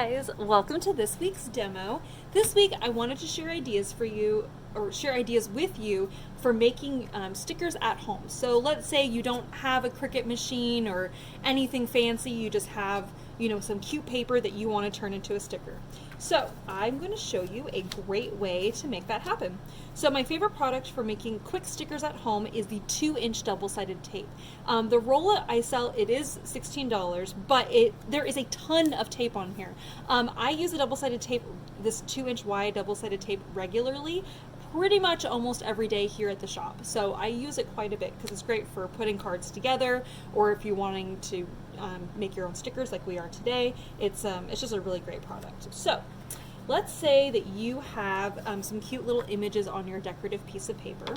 guys, welcome to this week's demo. This week I wanted to share ideas for you, or share ideas with you for making stickers at home. So let's say you don't have a Cricut machine or anything fancy, you just have, some cute paper that you want to turn into a sticker. So I'm going to show you a great way to make that happen. So my favorite product for making quick stickers at home is the 2-inch double-sided tape. The roll that I sell, it is $16, but there is a ton of tape on here. I use a double-sided tape, this 2-inch wide double-sided tape regularly, pretty much almost every day here at the shop. So I use it quite a bit because it's great for putting cards together, or if you're wanting to make your own stickers like we are today. It's just a really great product. So let's say that you have some cute little images on your decorative piece of paper.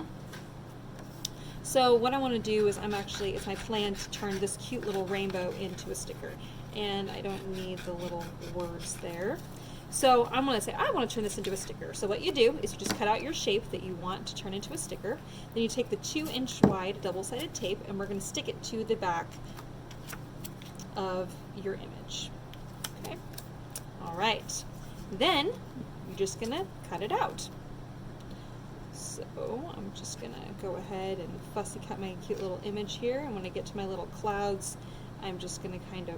So what I want to do is it's my plan to turn this cute little rainbow into a sticker. And I don't need the little words there. So I'm going to say, I want to turn this into a sticker. So what you do is you just cut out your shape that you want to turn into a sticker. Then you take the 2-inch wide double-sided tape and we're going to stick it to the back of your image. Okay. All right. Then you're just going to cut it out. So I'm just going to go ahead and fussy cut my cute little image here. And when I get to my little clouds, I'm just going to kind of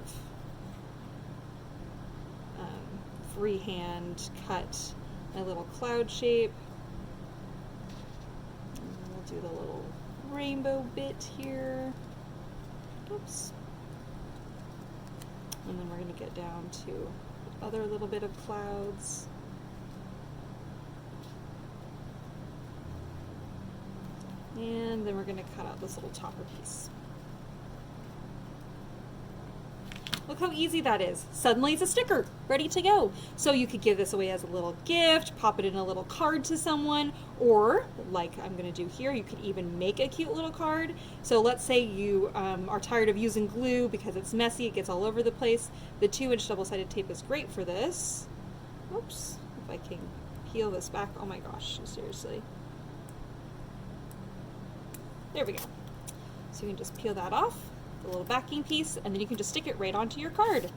freehand cut my little cloud shape. And we'll do the little rainbow bit here. Oops. And then we're going to get down to the other little bit of clouds. And then we're going to cut out this little topper piece. Look how easy that is. Suddenly it's a sticker, ready to go. So you could give this away as a little gift, pop it in a little card to someone, or like I'm gonna do here, you could even make a cute little card. So let's say you are tired of using glue because it's messy, it gets all over the place. The 2-inch double-sided tape is great for this. Oops, if I can peel this back. Oh my gosh, seriously. There we go. So you can just peel that off, the little backing piece, and then you can just stick it right onto your card.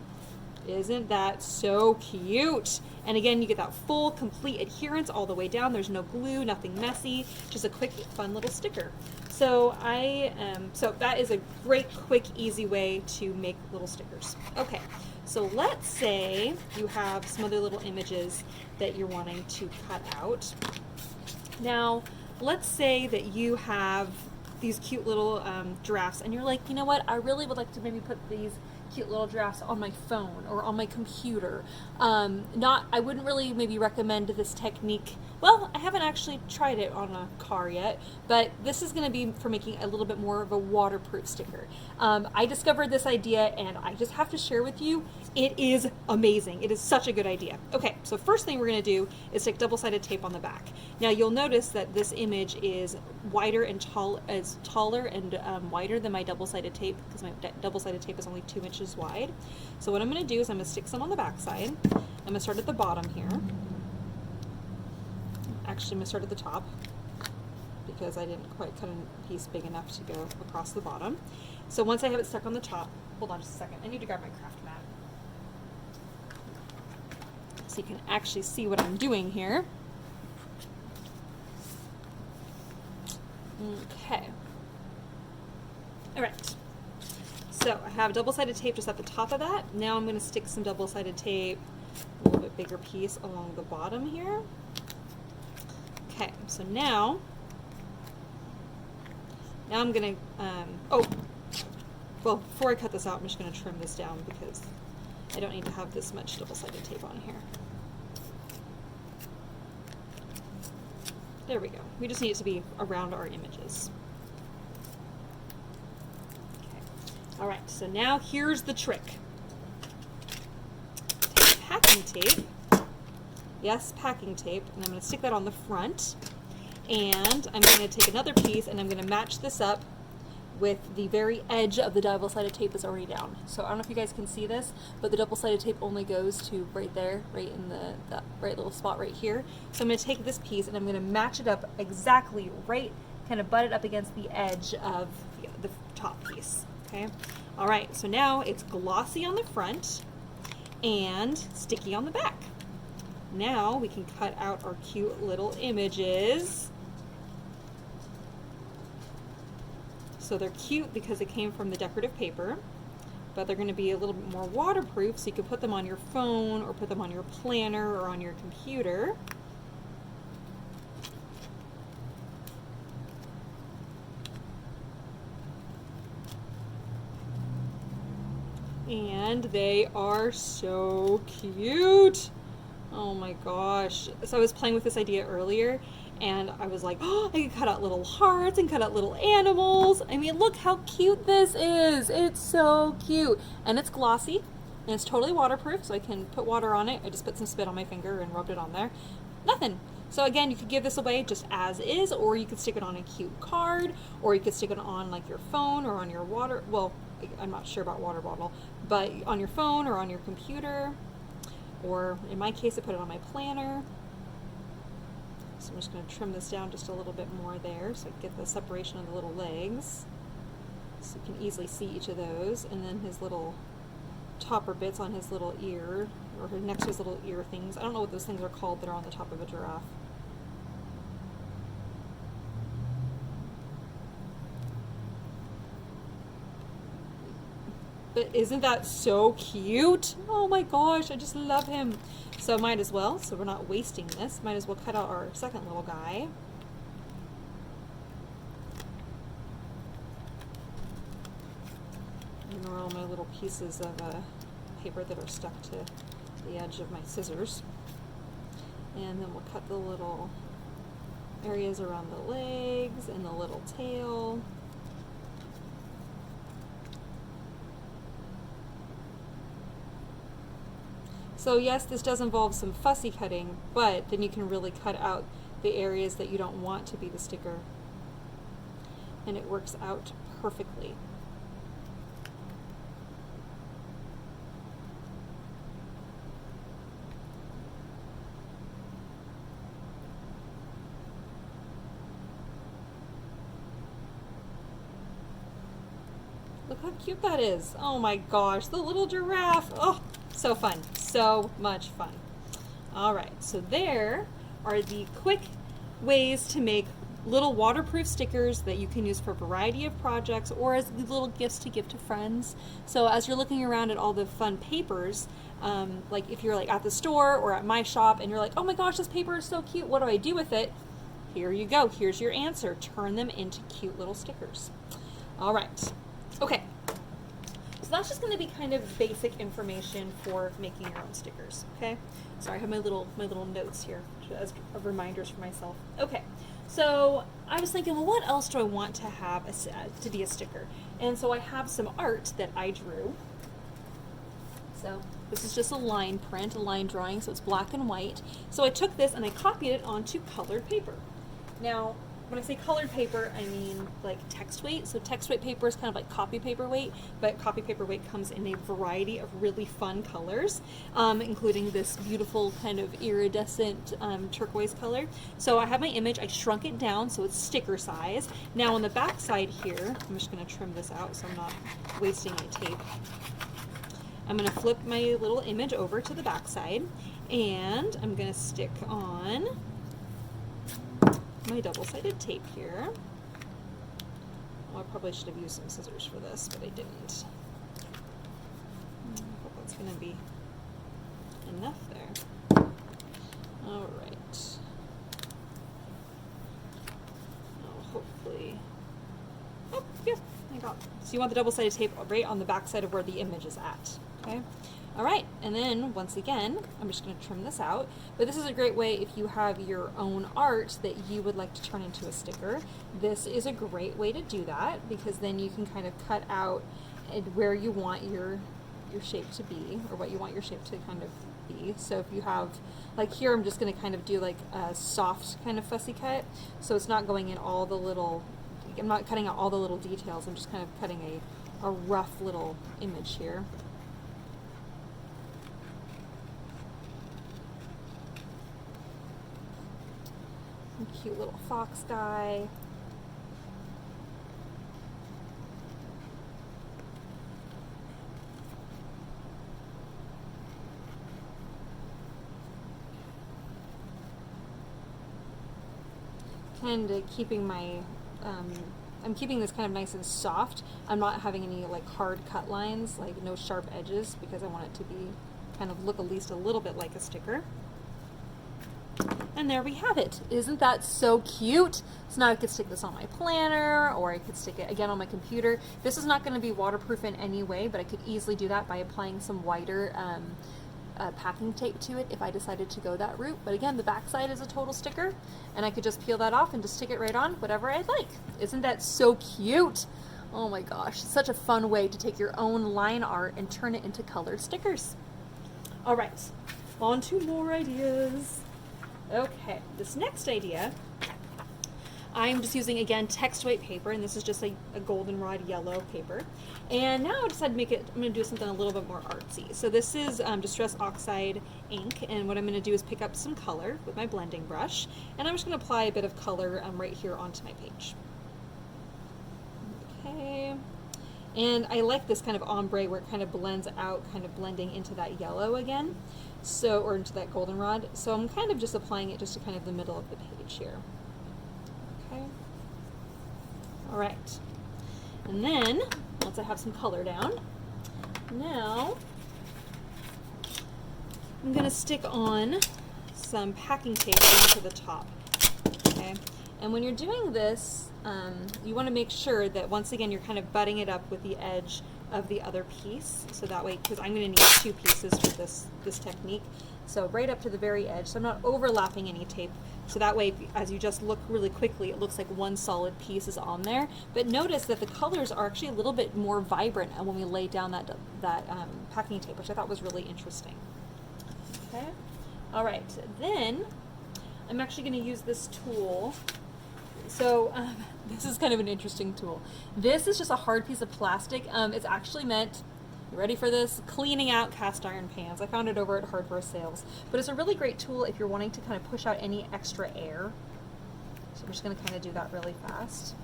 Isn't that so cute? And again, you get that full, complete adherence all the way down. There's no glue, nothing messy, just a quick, fun little sticker. So so that is a great, quick, easy way to make little stickers. Okay, so let's say you have some other little images that you're wanting to cut out. Now, let's say that you have these cute little giraffes and you're like, you know what, I really would like to maybe put these cute little giraffes on my phone or on my computer. I wouldn't really maybe recommend this technique. Well, I haven't actually tried it on a car yet, but this is going to be for making a little bit more of a waterproof sticker. I discovered this idea and I just have to share with you, it is amazing. It is such a good idea. Okay, so first thing we're going to do is stick double-sided tape on the back. Now you'll notice that this image is wider and taller and wider than my double-sided tape because my double-sided tape is only 2 inches wide. So what I'm going to do is I'm going to stick some on the back side. I'm going to start at the bottom here. Actually, I'm going to start at the top because I didn't quite cut a piece big enough to go across the bottom. So once I have it stuck on the top, hold on just a second, I need to grab my craft mat so you can actually see what I'm doing here. Okay. All right. So I have double-sided tape just at the top of that. Now I'm going to stick some double-sided tape, a little bit bigger piece along the bottom here. Okay, so now I'm going to, well, before I cut this out, I'm just going to trim this down because I don't need to have this much double-sided tape on here. There we go. We just need it to be around our images. All right, so now here's the trick. Take packing tape, yes, packing tape, and I'm going to stick that on the front. And I'm going to take another piece and I'm going to match this up with the very edge of the double-sided tape that's already down. So I don't know if you guys can see this, but the double-sided tape only goes to right there, right in the right little spot right here. So I'm going to take this piece and I'm going to match it up exactly right, kind of butt it up against the edge of the top piece. Okay. All right. So now it's glossy on the front, and sticky on the back. Now we can cut out our cute little images. So they're cute because they came from the decorative paper, but they're going to be a little bit more waterproof, so you can put them on your phone or put them on your planner or on your computer. And they are so cute. Oh my gosh. So I was playing with this idea earlier and I was like, oh, I can cut out little hearts and cut out little animals. I mean, look how cute this is. It's so cute. And it's glossy and it's totally waterproof, so I can put water on it. I just put some spit on my finger and rubbed it on there. Nothing. So again, you could give this away just as is, or you could stick it on a cute card, or you could stick it on like your phone or on your water, well, I'm not sure about water bottle, but on your phone or on your computer, or in my case, I put it on my planner. So I'm just going to trim this down just a little bit more there so I can get the separation of the little legs. So you can easily see each of those, and then his little topper bits on his little ear, or next to his little ear things. I don't know what those things are called that are on the top of a giraffe. But isn't that so cute? Oh my gosh, I just love him. So might as well, so we're not wasting this, might as well cut out our second little guy. And there are all my little pieces of paper that are stuck to the edge of my scissors. And then we'll cut the little areas around the legs and the little tail. So yes, this does involve some fussy cutting, but then you can really cut out the areas that you don't want to be the sticker. And it works out perfectly. Look how cute that is. Oh my gosh, the little giraffe. Oh, so fun. So much fun. All right, so there are the quick ways to make little waterproof stickers that you can use for a variety of projects or as little gifts to give to friends. So as you're looking around at all the fun papers, like if you're like at the store or at my shop and you're like, oh my gosh, this paper is so cute, what do I do with it? Here you go. Here's your answer. Turn them into cute little stickers. All right. Okay. So that's just going to be kind of basic information for making your own stickers. Okay. Sorry, I have my little notes here as reminders for myself. Okay. So I was thinking, well, what else do I want to have to be a sticker? And so I have some art that I drew. So this is just a line print, a line drawing, so it's black and white. So I took this and I copied it onto colored paper. Now, when I say colored paper, I mean like text weight. So text weight paper is kind of like copy paper weight, but copy paper weight comes in a variety of really fun colors, including this beautiful kind of iridescent turquoise color. So I have my image, I shrunk it down so it's sticker size. Now on the back side here, I'm just gonna trim this out so I'm not wasting any tape. I'm gonna flip my little image over to the back side and I'm gonna stick on my double-sided tape here. Well, I probably should have used some scissors for this, but I didn't. I hope that's going to be enough there. All right. Oh, hopefully. Oh, yeah, I got it. So you want the double-sided tape right on the back side of where the image is at. Okay. All right, and then once again, I'm just going to trim this out. But this is a great way if you have your own art that you would like to turn into a sticker. This is a great way to do that because then you can kind of cut out where you want your shape to be or what you want your shape to kind of be. So if you have, like here, I'm just going to kind of do like a soft kind of fussy cut. So it's not going in all the little, I'm not cutting out all the little details. I'm just kind of cutting a rough little image here. Cute little fox guy. kind of keeping my, I'm keeping this kind of nice and soft. I'm not having any like hard cut lines, like no sharp edges, because I want it to be kind of look at least a little bit like a sticker. And there we have it. Isn't that so cute? So now I could stick this on my planner, or I could stick it again on my computer. This is not going to be waterproof in any way, but I could easily do that by applying some whiter packing tape to it if I decided to go that route. But again, the back side is a total sticker, and I could just peel that off and just stick it right on whatever I'd like. Isn't that so cute? Oh my gosh, such a fun way to take your own line art and turn it into colored stickers. All right, on to more ideas. Okay, this next idea, I'm just using, again, text weight paper, and this is just a goldenrod yellow paper. And now I decided to make it, I'm going to do something a little bit more artsy. So this is Distress Oxide ink, and what I'm going to do is pick up some color with my blending brush, and I'm just going to apply a bit of color right here onto my page. Okay, and I like this kind of ombre where it kind of blends out, kind of blending into that yellow again. So, or into that goldenrod. So I'm kind of just applying it just to kind of the middle of the page here. Okay. All right. And then, once I have some color down, now I'm going to stick on some packing tape onto the top. Okay. And when you're doing this, you want to make sure that once again you're kind of butting it up with the edge of the other piece, so that way, because I'm going to need 2 pieces for this technique, so right up to the very edge, so I'm not overlapping any tape, so that way as you just look really quickly it looks like one solid piece is on there. But notice that the colors are actually a little bit more vibrant when we lay down that packing tape, which I thought was really interesting. Okay, all right, then I'm actually going to use this tool. So this is kind of an interesting tool. This is just a hard piece of plastic. It's actually meant, you ready for this? Cleaning out cast iron pans. I found it over at Hardware Sales. But it's a really great tool if you're wanting to kind of push out any extra air. So I'm just going to kind of do that really fast.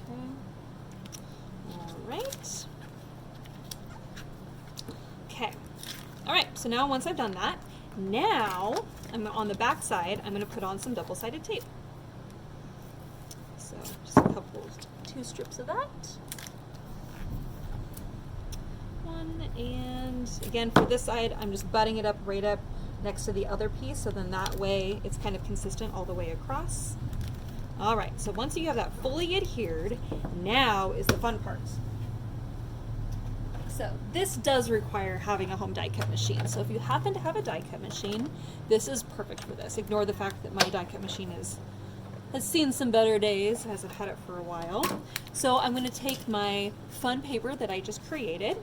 Okay. All right. Okay. All right, so now once I've done that, now I'm on the back side, I'm going to put on some double-sided tape. So just a couple, 2 strips of that. One, and again for this side, I'm just butting it up right up next to the other piece, so then that way it's kind of consistent all the way across. All right, so once you have that fully adhered, now is the fun part. So this does require having a home die cut machine. So if you happen to have a die cut machine, this is perfect for this. Ignore the fact that my die cut machine has seen some better days, as I've had it for a while. So I'm going to take my fun paper that I just created,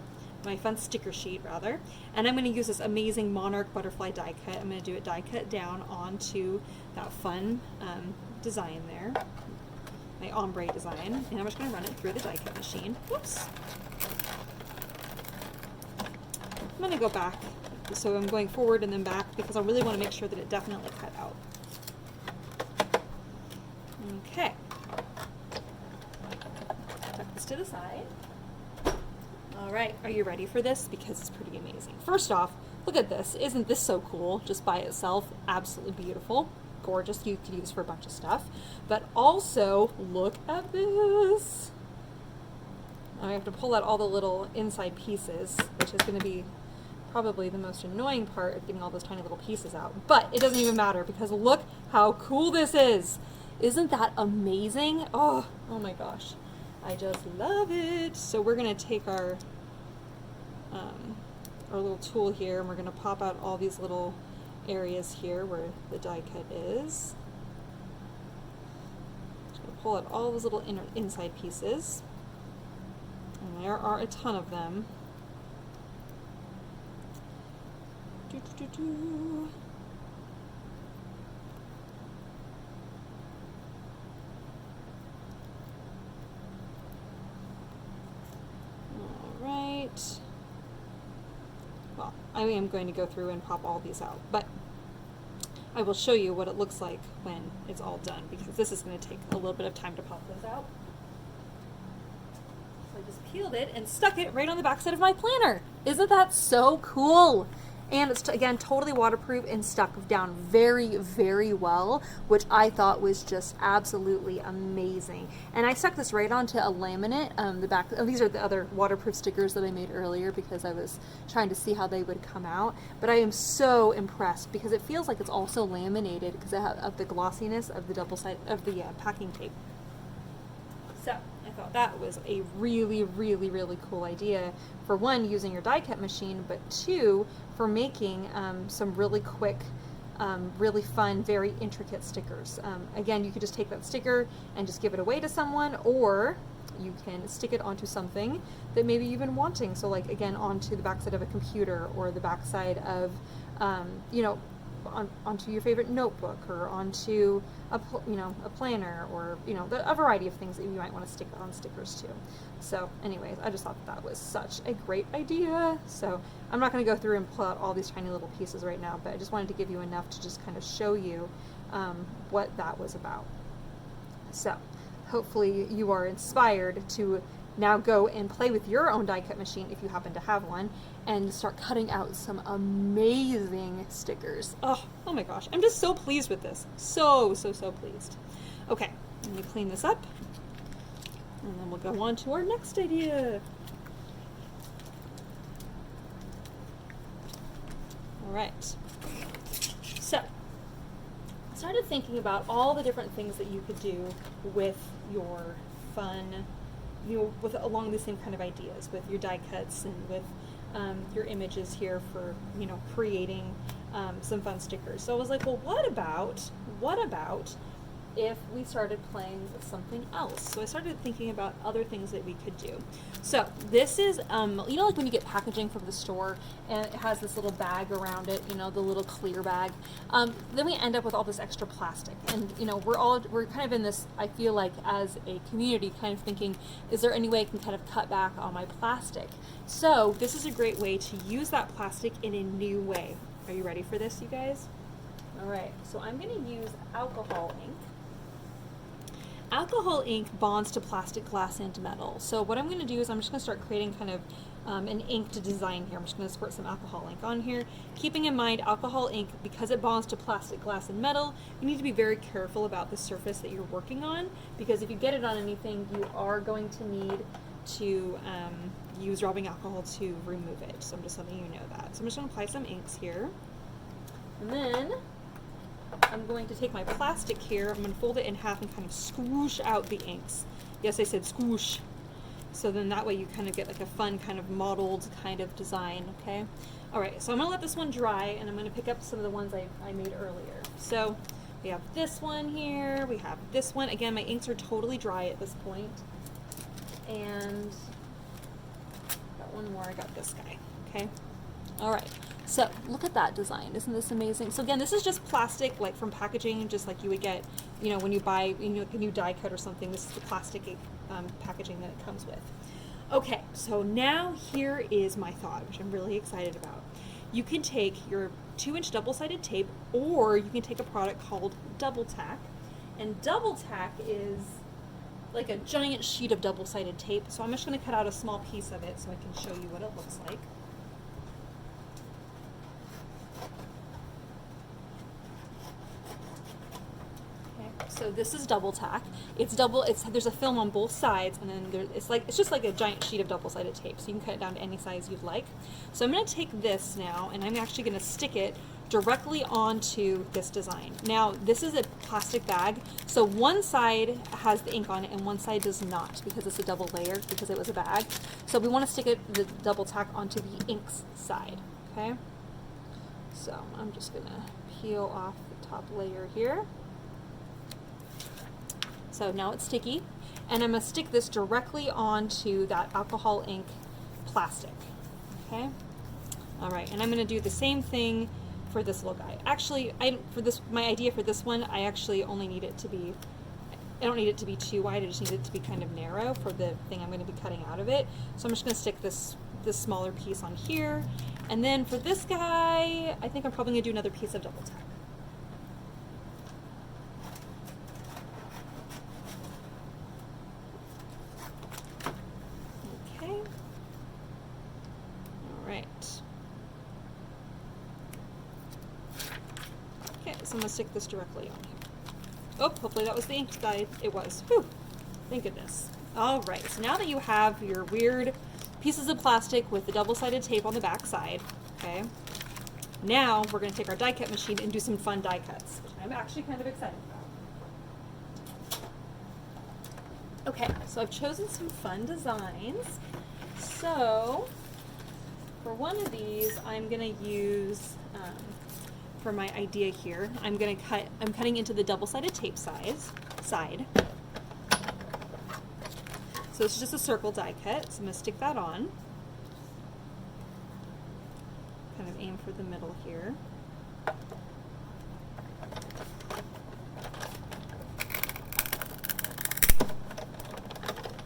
my fun sticker sheet rather, and I'm going to use this amazing Monarch butterfly die cut. I'm going to do it die cut down onto that fun design there, my ombre design, and I'm just going to run it through the die cut machine. Whoops. I'm going to go back, so I'm going forward and then back because I really want to make sure that it definitely cut out. Okay. Tuck this to the side. All right, are you ready for this? Because it's pretty amazing. First off, look at this. Isn't this so cool just by itself? Absolutely beautiful. Gorgeous. You could use for a bunch of stuff. But also, look at this. I have to pull out all the little inside pieces, which is going to be probably the most annoying part of getting all those tiny little pieces out. But it doesn't even matter because look how cool this is. Isn't that amazing? Oh my gosh. I just love it. So we're going to take our little tool here and we're going to pop out all these little areas here where the die cut is. Just going to pull out all those little inside pieces. And there are a ton of them. Alright. Well, I am going to go through and pop all these out, but I will show you what it looks like when it's all done, because this is going to take a little bit of time to pop those out. So I just peeled it and stuck it right on the back side of my planner. Isn't that so cool? And it's, again, totally waterproof and stuck down very, very well, which I thought was just absolutely amazing. And I stuck this right onto a laminate. The back, these are the other waterproof stickers that I made earlier because I was trying to see how they would come out. But I am so impressed because it feels like it's also laminated because of the glossiness of the double side of the packing tape. So I thought that was a really, really, really cool idea for one, using your die cut machine, but two, for making some really quick, really fun, very intricate stickers. Again, you could just take that sticker and just give it away to someone, or you can stick it onto something that maybe you've been wanting. So like, again, onto the backside of a computer or the backside of, you know, onto your favorite notebook, or onto a planner, or a variety of things that you might want to stick on stickers too. So anyways, I just thought that was such a great idea. So I'm not going to go through and pull out all these tiny little pieces right now, but I just wanted to give you enough to just kind of show you what that was about. So hopefully you are inspired to now go and play with your own die cut machine if you happen to have one, and start cutting out some amazing stickers. Oh my gosh, I'm just so pleased with this. So pleased. Okay, let me clean this up, and then we'll go on to our next idea. All right, so I started thinking about all the different things that you could do with your fun, with along the same kind of ideas, with your die cuts and with your images here for creating some fun stickers. So I was like, well, what about if we started playing with something else? So I started thinking about other things that we could do. So this is, like when you get packaging from the store and it has this little bag around it, the little clear bag. Then we end up with all this extra plastic. And, we're kind of in this, I feel like, as a community, kind of thinking, is there any way I can kind of cut back on my plastic? So this is a great way to use that plastic in a new way. Are you ready for this, you guys? All right, so I'm going to use alcohol ink. Alcohol ink bonds to plastic, glass, and metal. So what I'm going to do is I'm just going to start creating kind of an inked design here. I'm just going to squirt some alcohol ink on here. Keeping in mind, alcohol ink, because it bonds to plastic, glass, and metal, you need to be very careful about the surface that you're working on, because if you get it on anything, you are going to need to use rubbing alcohol to remove it. So I'm just letting you know that. So I'm just going to apply some inks here. And then I'm going to take my plastic here, I'm going to fold it in half and kind of squoosh out the inks. Yes, I said squoosh. So then that way you kind of get like a fun kind of mottled kind of design, okay? All right, so I'm going to let this one dry, and I'm going to pick up some of the ones I made earlier. So we have this one here, we have this one. Again, my inks are totally dry at this point. And got one more, I got this guy, okay? All right. So look at that design. Isn't this amazing? So again, this is just plastic, like from packaging, just like you would get, when you buy a new die cut or something. This is the plastic packaging that it comes with. Okay, so now here is my thought, which I'm really excited about. You can take your 2-inch double-sided tape, or you can take a product called Double Tack. And Double Tack is like a giant sheet of double-sided tape. So I'm just going to cut out a small piece of it so I can show you what it looks like. So this is Double Tack. There's a film on both sides, and then it's just like a giant sheet of double-sided tape. So you can cut it down to any size you'd like. So I'm going to take this now, and I'm actually going to stick it directly onto this design. Now this is a plastic bag, so one side has the ink on it and one side does not, because it's a double layer, because it was a bag. So we want to stick the Double Tack onto the inks side. Okay. So I'm just going to peel off the top layer here. So now it's sticky, and I'm going to stick this directly onto that alcohol ink plastic, okay? All right, and I'm going to do the same thing for this little guy. Actually, my idea for this one, I actually only need it to be, I don't need it to be too wide, I just need it to be kind of narrow for the thing I'm going to be cutting out of it. So I'm just going to stick this smaller piece on here, and then for this guy, I think I'm probably going to do another piece of Double Tack. So I'm going to stick this directly on here. Oh, hopefully that was the ink side. It was. Whew. Thank goodness. All right, so now that you have your weird pieces of plastic with the double-sided tape on the back side, okay, now we're going to take our die cut machine and do some fun die cuts, which I'm actually kind of excited about. Okay, so I've chosen some fun designs. So for one of these, I'm going to use, for my idea here, I'm cutting into the double-sided tape side. So it's just a circle die cut, so I'm going to stick that on. Kind of aim for the middle here.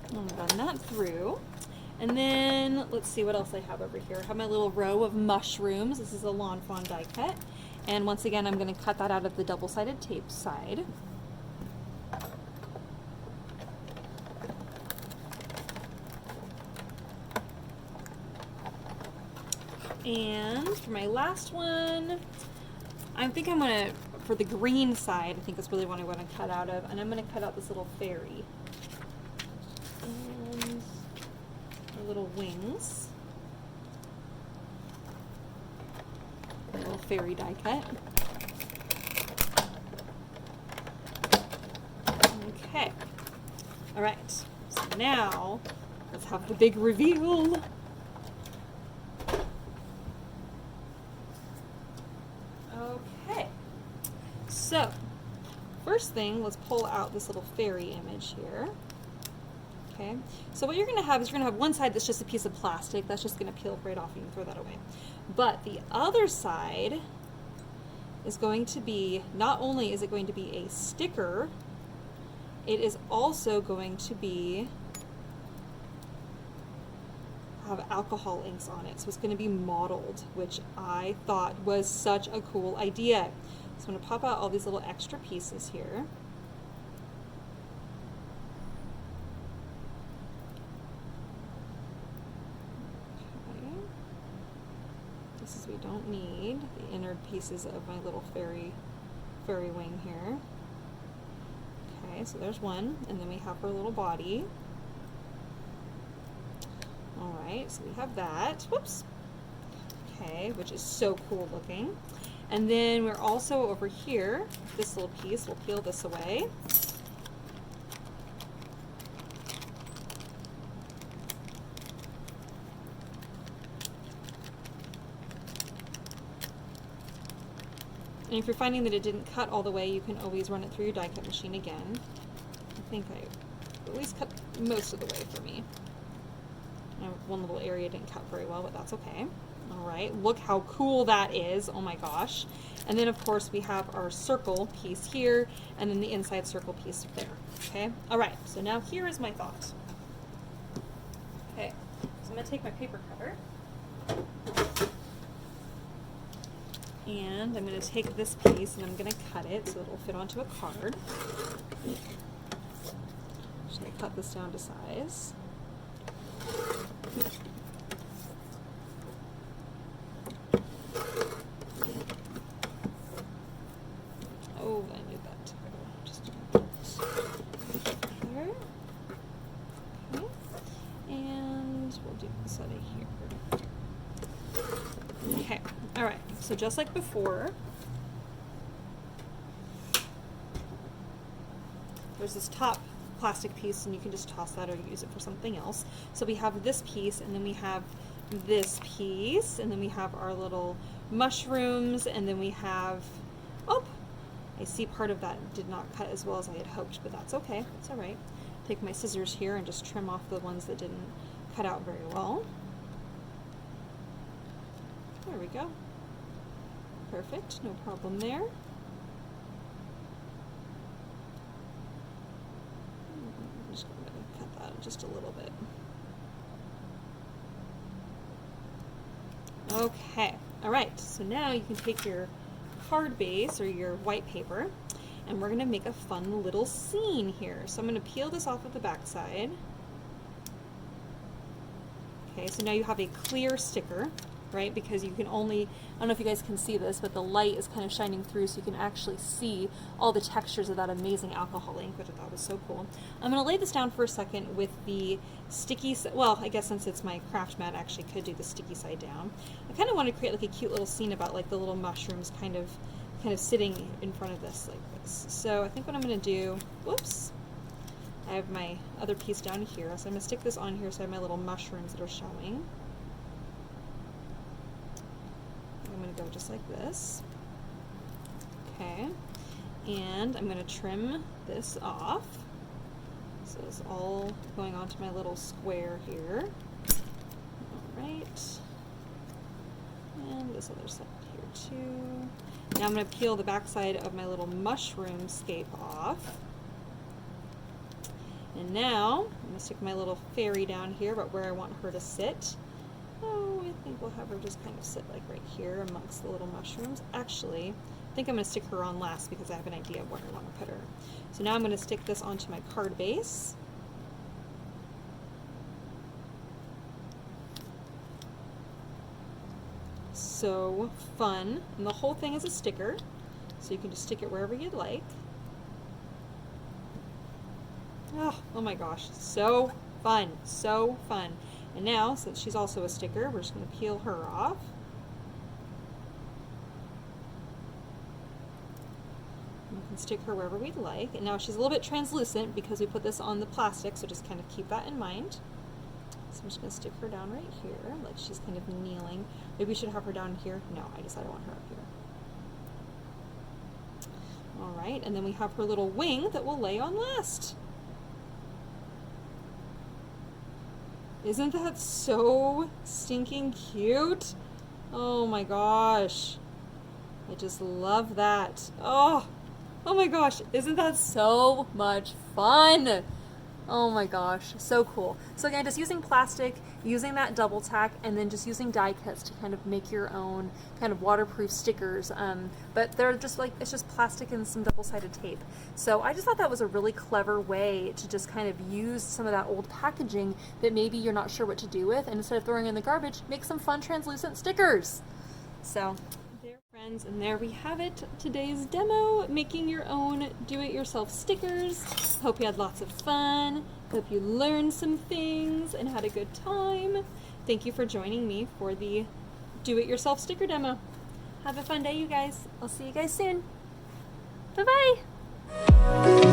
I'm going to run that through. And then, let's see what else I have over here. I have my little row of mushrooms. This is a lawn fawn die cut. And once again, I'm going to cut that out of the double-sided tape side. And for my last one, I think I'm going to, for the green side, I think that's really what I want to cut out of. And I'm going to cut out this little fairy. And her little wings. A little fairy die cut. Okay. All right. So now, let's have the big reveal. Okay, so first thing, let's pull out this little fairy image here. Okay, so what you're going to have is you're going to have one side that's just a piece of plastic. That's just going to peel right off. You can throw that away. But the other side is going to be, not only is it going to be a sticker, it is also going to be have alcohol inks on it, so it's going to be modeled, which I thought was such a cool idea. So I'm going to pop out all these little extra pieces here. Okay. Pieces we don't need, the inner pieces of my little fairy wing here. Okay, so there's one, and then we have her little body. Alright, so we have that. Whoops. Okay, which is so cool looking. And then we're also over here, this little piece, we'll peel this away. And if you're finding that it didn't cut all the way, you can always run it through your die cut machine again. I think I at least cut most of the way for me. One little area didn't cut very well, but that's okay. All right, look how cool that is. Oh my gosh. And then of course we have our circle piece here, and then the inside circle piece there. Okay, all right, so now here is my thought. Okay, so I'm gonna take my paper cutter, and I'm gonna take this piece and I'm gonna cut it so it'll fit onto a card. Just gonna cut this down to size. Oh, I need that to go just a bit there. Okay, and we'll do this out of here. Okay, all right, so just like before, there's this top plastic piece, and you can just toss that or use it for something else. So we have this piece, and then we have this piece, and then we have our little mushrooms, and then we have, oh, I see part of that did not cut as well as I had hoped, but that's okay, it's all right. Take my scissors here and just trim off the ones that didn't cut out very well. There we go. Perfect, no problem there. I'm just going to cut that just a little bit. Okay, all right, so now you can take your card base or your white paper, and we're going to make a fun little scene here. So I'm going to peel this off of the back side. Okay, so now you have a clear sticker. right? Because you can only, I don't know if you guys can see this, but the light is kind of shining through so you can actually see all the textures of that amazing alcohol ink, which I thought was so cool. I'm going to lay this down for a second with the sticky, well, I guess since it's my craft mat, I actually could do the sticky side down. I kind of want to create like a cute little scene about like the little mushrooms kind of sitting in front of this like this. So I think what I'm going to do, whoops, I have my other piece down here, so I'm going to stick this on here so I have my little mushrooms that are showing. I'm going to go just like this. Okay, and I'm going to trim this off. So it's all going onto my little square here. All right, and this other side here too. Now I'm going to peel the backside of my little mushroom scape off. And now I'm going to stick my little fairy down here, but where I want her to sit. Oh, I think we'll have her just kind of sit like right here amongst the little mushrooms. Actually, I think I'm going to stick her on last because I have an idea of where I want to put her. So now I'm going to stick this onto my card base. So fun. And the whole thing is a sticker, so you can just stick it wherever you'd like. Oh my gosh, so fun, so fun. And now, since she's also a sticker, we're just going to peel her off. You can stick her wherever we'd like. And now she's a little bit translucent because we put this on the plastic, so just kind of keep that in mind. So I'm just going to stick her down right here, like she's kind of kneeling. Maybe we should have her down here. No, I decided I want her up here. All right, and then we have her little wing that we'll lay on last. Isn't that so stinking cute? Oh my gosh. I just love that. Oh my gosh. Isn't that so much fun? Oh my gosh, so cool. So again, just using plastic, using that double tack, and then just using die cuts to kind of make your own kind of waterproof stickers. But they're just like, it's just plastic and some double-sided tape. So I just thought that was a really clever way to just kind of use some of that old packaging that maybe you're not sure what to do with, and instead of throwing it in the garbage, make some fun translucent stickers. So there, friends, and there we have it. Today's demo, making your own do-it-yourself stickers. Hope you had lots of fun. Hope you learned some things and had a good time. Thank you for joining me for the do-it-yourself sticker demo. Have a fun day, you guys. I'll see you guys soon. Bye-bye.